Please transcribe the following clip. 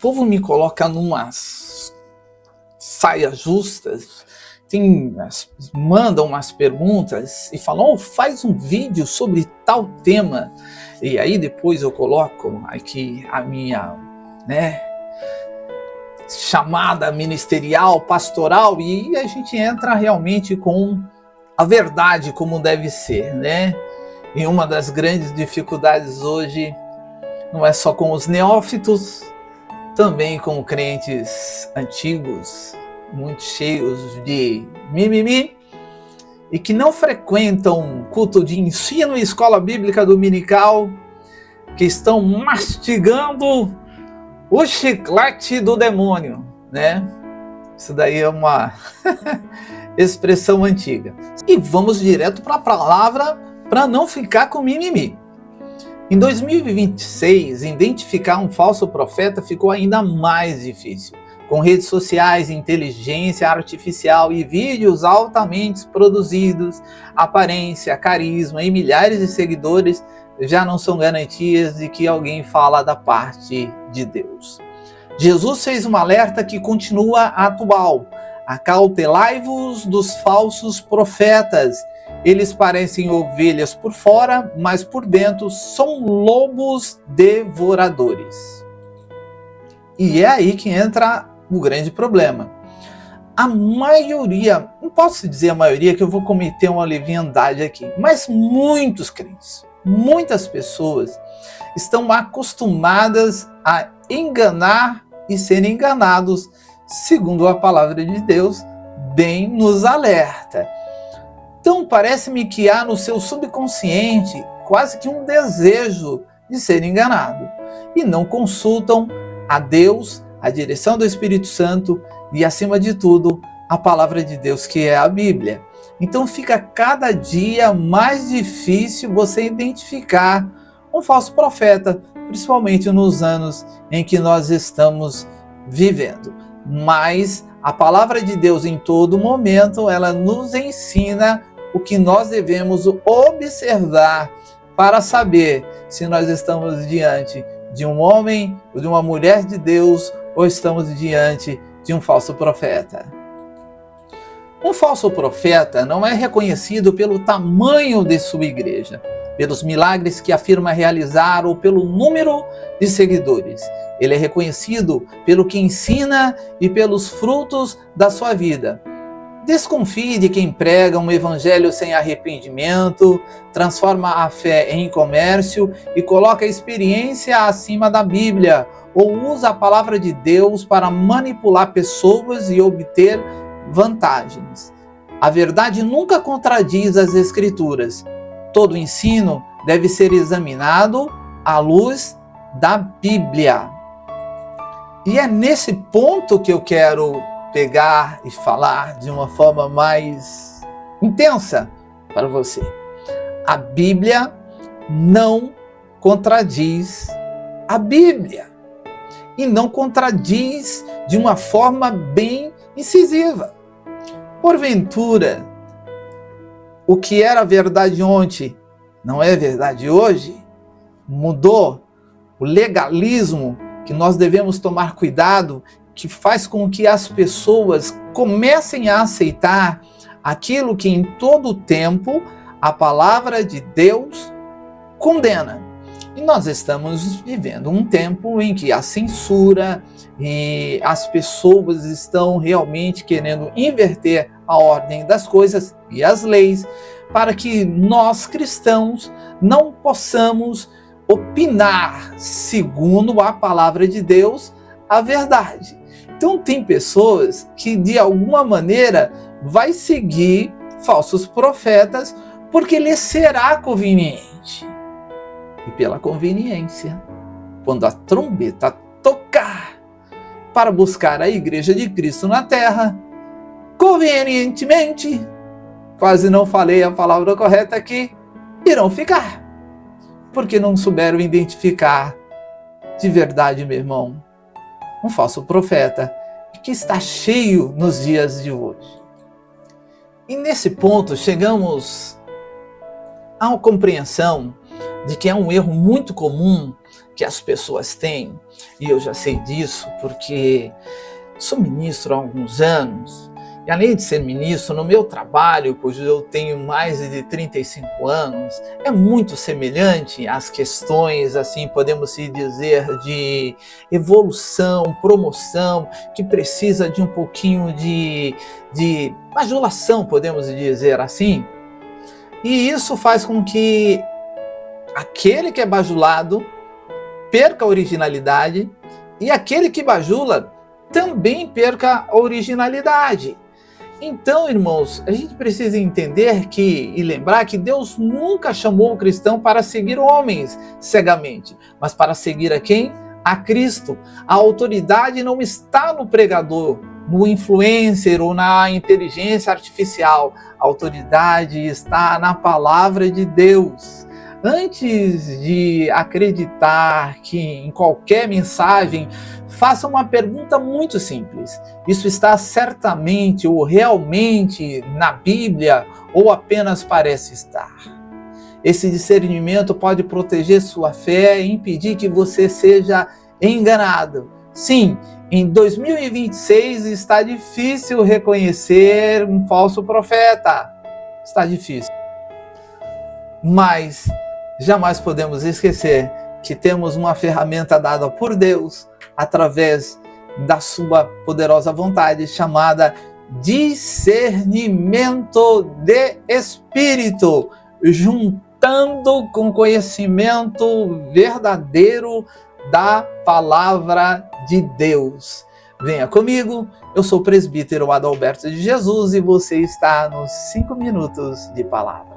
povo me coloca numas saias justas, mandam umas perguntas e falam, faz um vídeo sobre tal tema. E aí depois eu coloco aqui a minha, chamada ministerial, pastoral, e a gente entra realmente com a verdade como deve ser, E uma das grandes dificuldades hoje não é só com os neófitos, também com crentes antigos, muito cheios de mimimi, e que não frequentam culto de ensino e escola bíblica dominical, que estão mastigando o chiclete do demônio, Isso daí é uma expressão antiga. E vamos direto para a palavra para não ficar com mimimi. Em 2026, identificar um falso profeta ficou ainda mais difícil. Com redes sociais, inteligência artificial e vídeos altamente produzidos, aparência, carisma e milhares de seguidores já não são garantias de que alguém fala da parte de Deus. Jesus fez um alerta que continua atual. Acautelai-vos dos falsos profetas. Eles parecem ovelhas por fora, mas por dentro são lobos devoradores. E é aí que entra o grande problema. A maioria, não posso dizer a maioria que eu vou cometer uma leviandade aqui, mas muitos crentes, muitas pessoas estão acostumadas a enganar e serem enganados, segundo a palavra de Deus bem nos alerta. Então parece-me que há no seu subconsciente quase que um desejo de ser enganado e não consultam a Deus, a direção do Espírito Santo e, acima de tudo, a palavra de Deus, que é a Bíblia. Então fica cada dia mais difícil você identificar um falso profeta, principalmente nos anos em que nós estamos vivendo. Mas a palavra de Deus em todo momento, ela nos ensina o que nós devemos observar para saber se nós estamos diante de um homem ou de uma mulher de Deus ou estamos diante de um falso profeta. Um falso profeta não é reconhecido pelo tamanho de sua igreja, pelos milagres que afirma realizar ou pelo número de seguidores. Ele é reconhecido pelo que ensina e pelos frutos da sua vida. Desconfie de quem prega um evangelho sem arrependimento, transforma a fé em comércio e coloca a experiência acima da Bíblia, ou usa a palavra de Deus para manipular pessoas e obter vantagens. A verdade nunca contradiz as Escrituras. Todo ensino deve ser examinado à luz da Bíblia. E é nesse ponto que eu quero pegar e falar de uma forma mais intensa para você. A Bíblia não contradiz a Bíblia. E não contradiz de uma forma bem incisiva. Porventura, o que era verdade ontem não é verdade hoje? Mudou? O legalismo que nós devemos tomar cuidado, que faz com que as pessoas comecem a aceitar aquilo que em todo tempo a palavra de Deus condena. E nós estamos vivendo um tempo em que a censura e as pessoas estão realmente querendo inverter a ordem das coisas e as leis para que nós cristãos não possamos opinar segundo a palavra de Deus a verdade. Então tem pessoas que de alguma maneira vai seguir falsos profetas porque lhe será conveniente. E pela conveniência, quando a trombeta tocar para buscar a igreja de Cristo na terra, convenientemente, quase não falei a palavra correta aqui, irão ficar, porque não souberam identificar de verdade, meu irmão, um falso profeta que está cheio nos dias de hoje. E nesse ponto chegamos a uma compreensão de que é um erro muito comum que as pessoas têm, e eu já sei disso porque sou ministro há alguns anos, e além de ser ministro, no meu trabalho, cujo eu tenho mais de 35 anos, é muito semelhante às questões, assim, podemos dizer, de evolução, promoção, que precisa de um pouquinho de bajulação, podemos dizer assim. E isso faz com que aquele que é bajulado perca a originalidade e aquele que bajula também perca a originalidade. Então, irmãos, a gente precisa entender e lembrar que Deus nunca chamou o cristão para seguir homens cegamente, mas para seguir a quem? A Cristo. A autoridade não está no pregador, no influencer ou na inteligência artificial. A autoridade está na palavra de Deus. Antes de acreditar que em qualquer mensagem, faça uma pergunta muito simples. Isso está certamente ou realmente na Bíblia ou apenas parece estar? Esse discernimento pode proteger sua fé e impedir que você seja enganado. Sim, em 2026 está difícil reconhecer um falso profeta. Está difícil. Mas jamais podemos esquecer que temos uma ferramenta dada por Deus através da sua poderosa vontade, chamada discernimento de espírito, juntando com conhecimento verdadeiro da palavra de Deus. Venha comigo, eu sou o presbítero Adalberto de Jesus e você está nos 5 minutos de palavra.